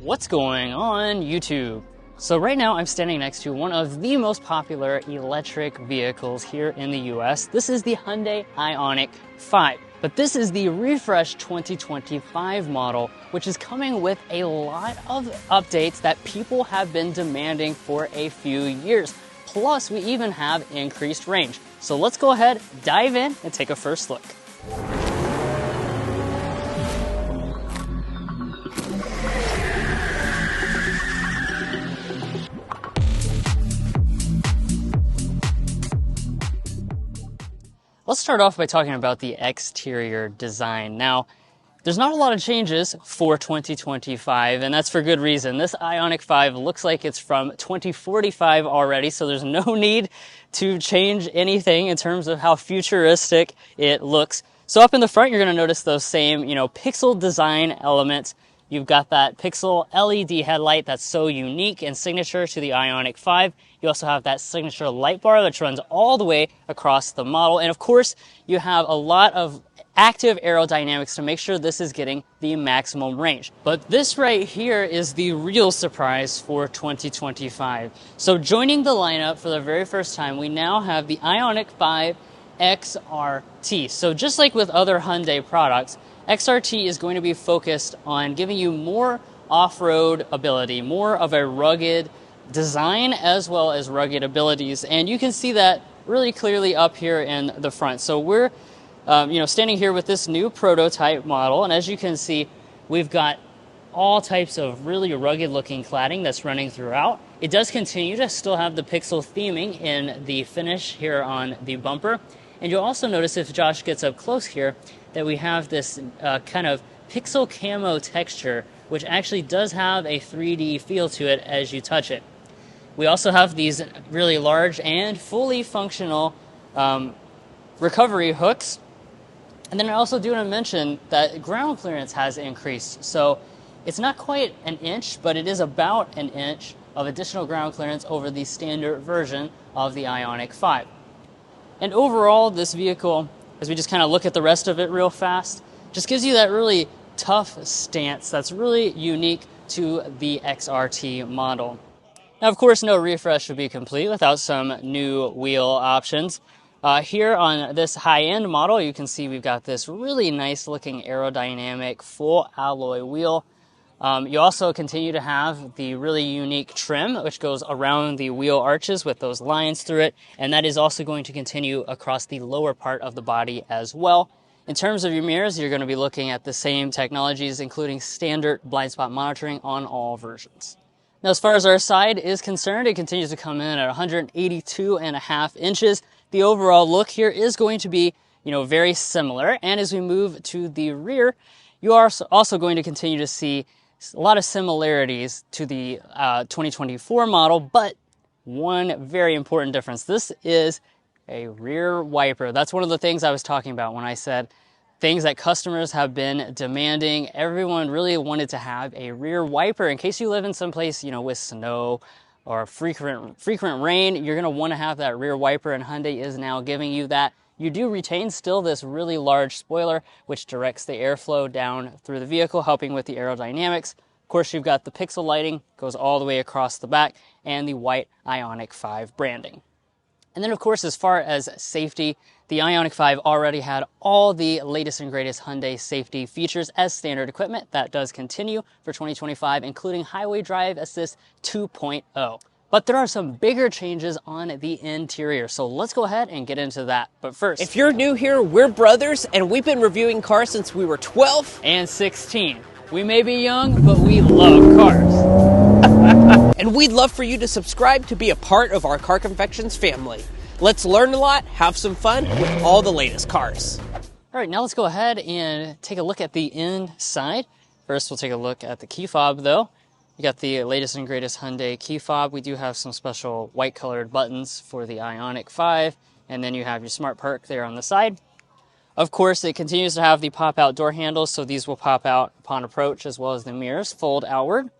What's going on YouTube? So right now I'm standing next to one of the most popular electric vehicles here in the US. This is the Hyundai IONIQ 5. But this is the refreshed 2025 model, which is coming with a lot of updates that people have been demanding for a few years. Plus, we even have increased range. So let's go ahead, dive in, and take a first look. Let's start off by talking about the exterior design. Now, there's not a lot of changes for 2025, and that's for good reason. This IONIQ 5 looks like it's from 2045 already, so there's no need to change anything in terms of how futuristic it looks. So up in the front, you're going to notice those same, pixel design elements. You've got that pixel LED headlight that's so unique and signature to the IONIQ 5. You also have that signature light bar that runs all the way across the model. And of course, you have a lot of active aerodynamics to make sure this is getting the maximum range. But this right here is the real surprise for 2025. So joining the lineup for the very first time, we now have the IONIQ 5 XRT. So just like with other Hyundai products, XRT is going to be focused on giving you more off-road ability, more of a rugged design as well as rugged abilities. And you can see that really clearly up here in the front. So we're standing here with this new prototype model, and as you can see, we've got all types of really rugged looking cladding that's running throughout. It does continue to still have the pixel theming in the finish here on the bumper. And you'll also notice, if Josh gets up close here, that we have this kind of pixel camo texture, which actually does have a 3D feel to it as you touch it. We also have these really large and fully functional recovery hooks. And then I also do want to mention that ground clearance has increased. So it's not quite an inch, but it is about an inch of additional ground clearance over the standard version of the IONIQ 5. And overall, this vehicle, as we just kind of look at the rest of it real fast, just gives you that really tough stance that's really unique to the XRT model. Now, of course, no refresh would be complete without some new wheel options. Here on this high-end model, you can see we've got this really nice looking aerodynamic full alloy wheel. You also continue to have the really unique trim, which goes around the wheel arches with those lines through it, and that is also going to continue across the lower part of the body as well. In terms of your mirrors, you're going to be looking at the same technologies, including standard blind spot monitoring on all versions. Now, as far as our side is concerned, it continues to come in at 182.5 inches. The overall look here is going to be, very similar. And as we move to the rear, you are also going to continue to see a lot of similarities to the 2024 model, but one very important difference. This is a rear wiper. That's one of the things I was talking about when I said things that customers have been demanding. Everyone really wanted to have a rear wiper in case you live in some place, with snow or frequent rain. You're going to want to have that rear wiper, and Hyundai is now giving you that. You do retain still this really large spoiler, which directs the airflow down through the vehicle, helping with the aerodynamics. Of course, you've got the pixel lighting, goes all the way across the back, and the white IONIQ 5 branding. And then, of course, as far as safety, the IONIQ 5 already had all the latest and greatest Hyundai safety features as standard equipment. That does continue for 2025, including Highway Drive Assist 2.0. But there are some bigger changes on the interior, so let's go ahead and get into that. But first, if you're new here, we're brothers, and we've been reviewing cars since we were 12 and 16. We may be young, but we love cars. And we'd love for you to subscribe to be a part of our Car Confections family. Let's learn a lot, have some fun with all the latest cars. All right, now let's go ahead and take a look at the inside. First, we'll take a look at the key fob, though. You got the latest and greatest Hyundai key fob. We do have some special white colored buttons for the IONIQ 5, and then you have your smart perk there on the side. Of course, it continues to have the pop-out door handles, so these will pop out upon approach, as well as the mirrors fold outward.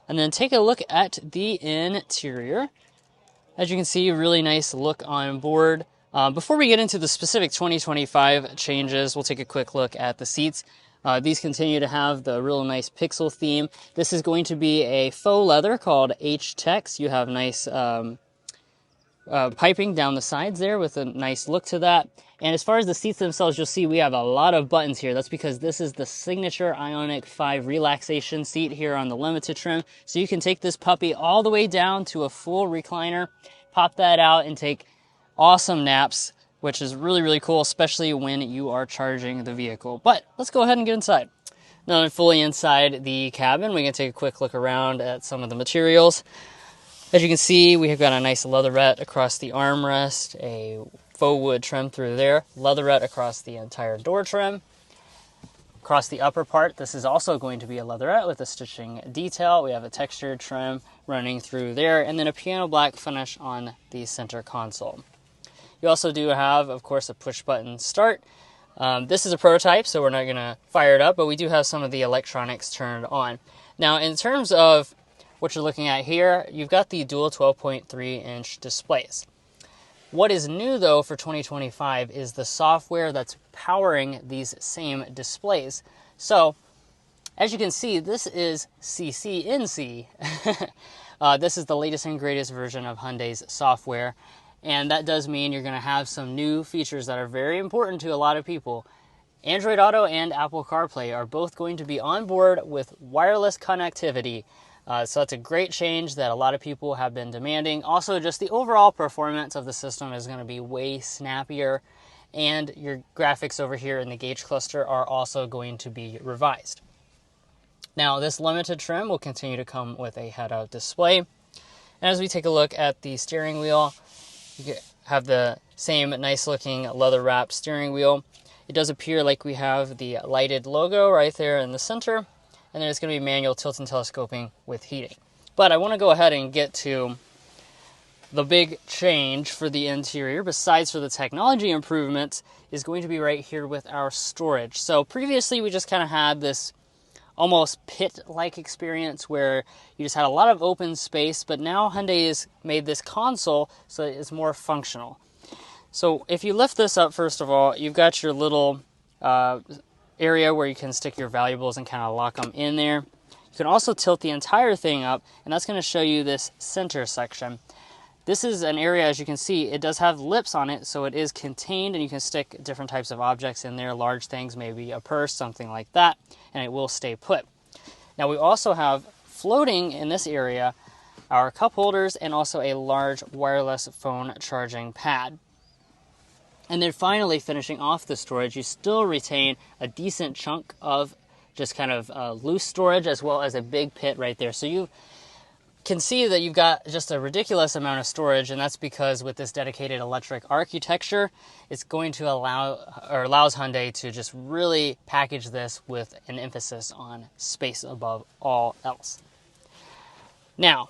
And then take a look at the interior. As you can see, really nice look on board. Before we get into the specific 2025 changes, we'll take a quick look at the seats. These continue to have the real nice pixel theme. This is going to be a faux leather called H-Tex. You have nice piping down the sides there with a nice look to that. And as far as the seats themselves, you'll see we have a lot of buttons here. That's because this is the signature IONIQ 5 relaxation seat here on the limited trim. So you can take this puppy all the way down to a full recliner, pop that out, and take awesome naps, which is really, really cool, especially when you are charging the vehicle. But let's go ahead and get inside. Now I'm fully inside the cabin. We can take a quick look around at some of the materials. As you can see, we have got a nice leatherette across the armrest, a faux wood trim through there, leatherette across the entire door trim. Across the upper part, this is also going to be a leatherette with a stitching detail. We have a textured trim running through there, and then a piano black finish on the center console. You also do have, of course, a push-button start. This is a prototype, so we're not going to fire it up, but we do have some of the electronics turned on. Now, in terms of what you're looking at here, you've got the dual 12.3-inch displays. What is new, though, for 2025 is the software that's powering these same displays. So, as you can see, this is CCNC. This is the latest and greatest version of Hyundai's software. And that does mean you're going to have some new features that are very important to a lot of people. Android Auto and Apple CarPlay are both going to be on board with wireless connectivity. So that's a great change that a lot of people have been demanding. Also, just the overall performance of the system is going to be way snappier. And your graphics over here in the gauge cluster are also going to be revised. Now, this limited trim will continue to come with a head-out display. And as we take a look at the steering wheel, you have the same nice looking leather wrapped steering wheel. It does appear like we have the lighted logo right there in the center, and then it's going to be manual tilt and telescoping with heating. But I want to go ahead and get to the big change for the interior, besides for the technology improvements, is going to be right here with our storage. So previously we just kind of had this almost pit-like experience where you just had a lot of open space, but now Hyundai has made this console so it's more functional. So if you lift this up, first of all, you've got your little area where you can stick your valuables and kind of lock them in there. You can also tilt the entire thing up, and that's going to show you this center section. This is an area, as you can see, it does have lips on it, so it is contained, and you can stick different types of objects in there, large things, maybe a purse, something like that, and it will stay put. Now, we also have floating in this area our cup holders and also a large wireless phone charging pad. And then finally, finishing off the storage, you still retain a decent chunk of just kind of loose storage, as well as a big pit right there. So you can see that you've got just a ridiculous amount of storage, and that's because with this dedicated electric architecture, it's going to allows Hyundai to just really package this with an emphasis on space above all else. Now,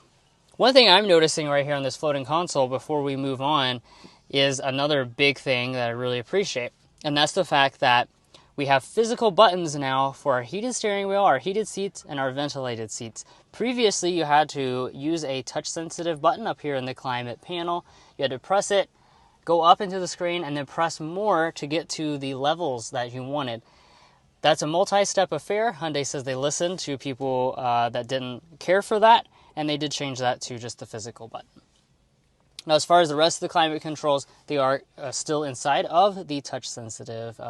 one thing I'm noticing right here on this floating console before we move on is another big thing that I really appreciate, and that's the fact that we have physical buttons now for our heated steering wheel, our heated seats, and our ventilated seats. Previously, you had to use a touch-sensitive button up here in the climate panel. You had to press it, go up into the screen, and then press more to get to the levels that you wanted. That's a multi-step affair. Hyundai says they listened to people that didn't care for that, and they did change that to just the physical button. Now, as far as the rest of the climate controls, they are still inside of the touch-sensitive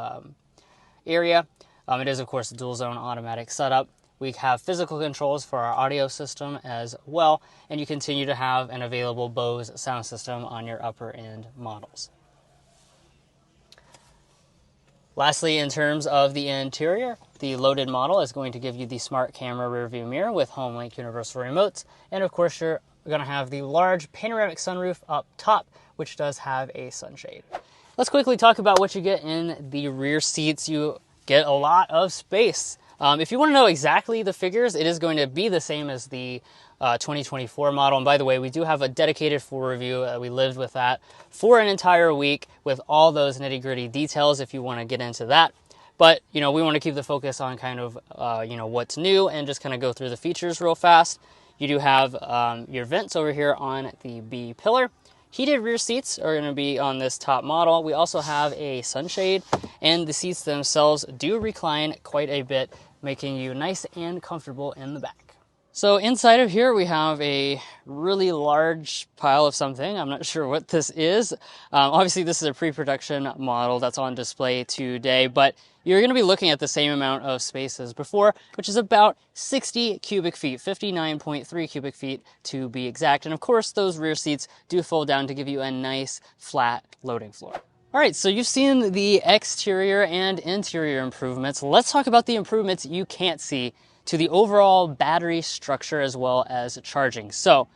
area. It is, of course, a dual zone automatic setup. We have physical controls for our audio system as well, and you continue to have an available Bose sound system on your upper end models. Lastly, in terms of the interior, the loaded model is going to give you the smart camera rear view mirror with HomeLink universal remotes, and of course you're going to have the large panoramic sunroof up top, which does have a sunshade. Let's quickly talk about what you get in the rear seats. You get a lot of space. If you want to know exactly the figures, it is going to be the same as the 2024 model. And by the way, we do have a dedicated full review. We lived with that for an entire week with all those nitty-gritty details if you want to get into that. But, we want to keep the focus on kind of, what's new and just kind of go through the features real fast. You do have your vents over here on the B pillar. Heated rear seats are going to be on this top model. We also have a sunshade, and the seats themselves do recline quite a bit, making you nice and comfortable in the back. So inside of here, we have a really large pile of something. I'm not sure what this is. Obviously, this is a pre-production model that's on display today, but you're going to be looking at the same amount of space as before, which is about 60 cubic feet, 59.3 cubic feet to be exact. And of course, those rear seats do fold down to give you a nice flat loading floor. All right, so you've seen the exterior and interior improvements. Let's talk about the improvements you can't see to the overall battery structure as well as charging. So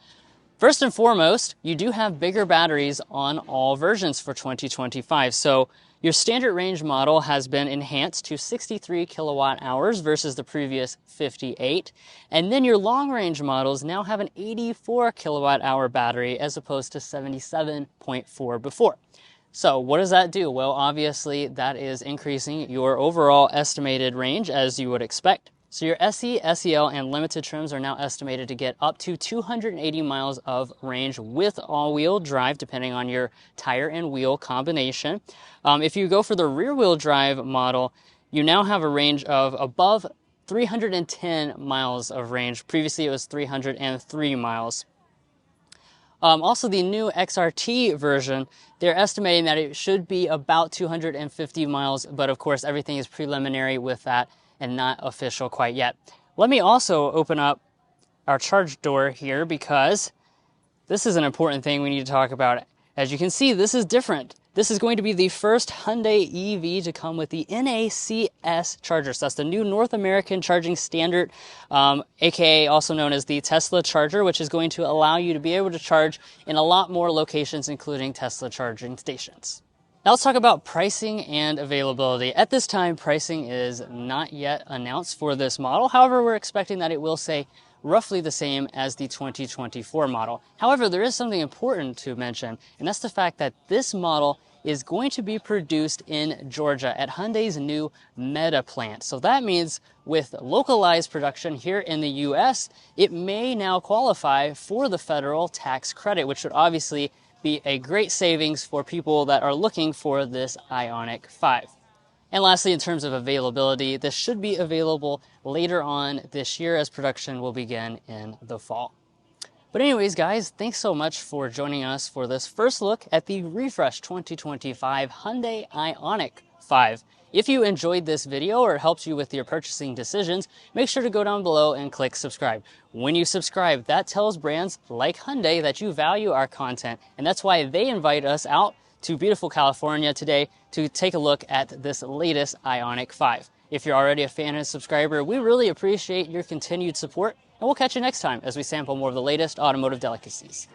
first and foremost, you do have bigger batteries on all versions for 2025. So your standard range model has been enhanced to 63 kilowatt hours versus the previous 58. And then your long range models now have an 84 kilowatt hour battery as opposed to 77.4 before. So what does that do? Well, obviously that is increasing your overall estimated range as you would expect. So your SE, SEL, and Limited trims are now estimated to get up to 280 miles of range with all-wheel drive, depending on your tire and wheel combination. If you go for the rear-wheel drive model, you now have a range of above 310 miles of range. Previously, it was 303 miles. Also, the new XRT version, they're estimating that it should be about 250 miles, but of course, everything is preliminary with that and not official quite yet. Let me also open up our charge door here because this is an important thing we need to talk about. As you can see, this is different. This is going to be the first Hyundai EV to come with the NACS charger. So that's the new North American charging standard, aka also known as the Tesla charger, which is going to allow you to be able to charge in a lot more locations, including Tesla charging stations. Now let's talk about pricing and availability. At this time, pricing is not yet announced for this model. However, we're expecting that it will say roughly the same as the 2024 model. However, there is something important to mention, and that's the fact that this model is going to be produced in Georgia at Hyundai's new Meta plant. So that means with localized production here in the US, it may now qualify for the federal tax credit, which would obviously be a great savings for people that are looking for this IONIQ 5. And lastly, in terms of availability, this should be available later on this year as production will begin in the fall. But anyways, guys, thanks so much for joining us for this first look at the refresh 2025 Hyundai IONIQ 5. If you enjoyed this video or it helps you with your purchasing decisions, make sure to go down below and click subscribe. When you subscribe, that tells brands like Hyundai that you value our content, and that's why they invite us out to beautiful California today to take a look at this latest IONIQ 5. If you're already a fan and a subscriber, we really appreciate your continued support, and we'll catch you next time as we sample more of the latest automotive delicacies.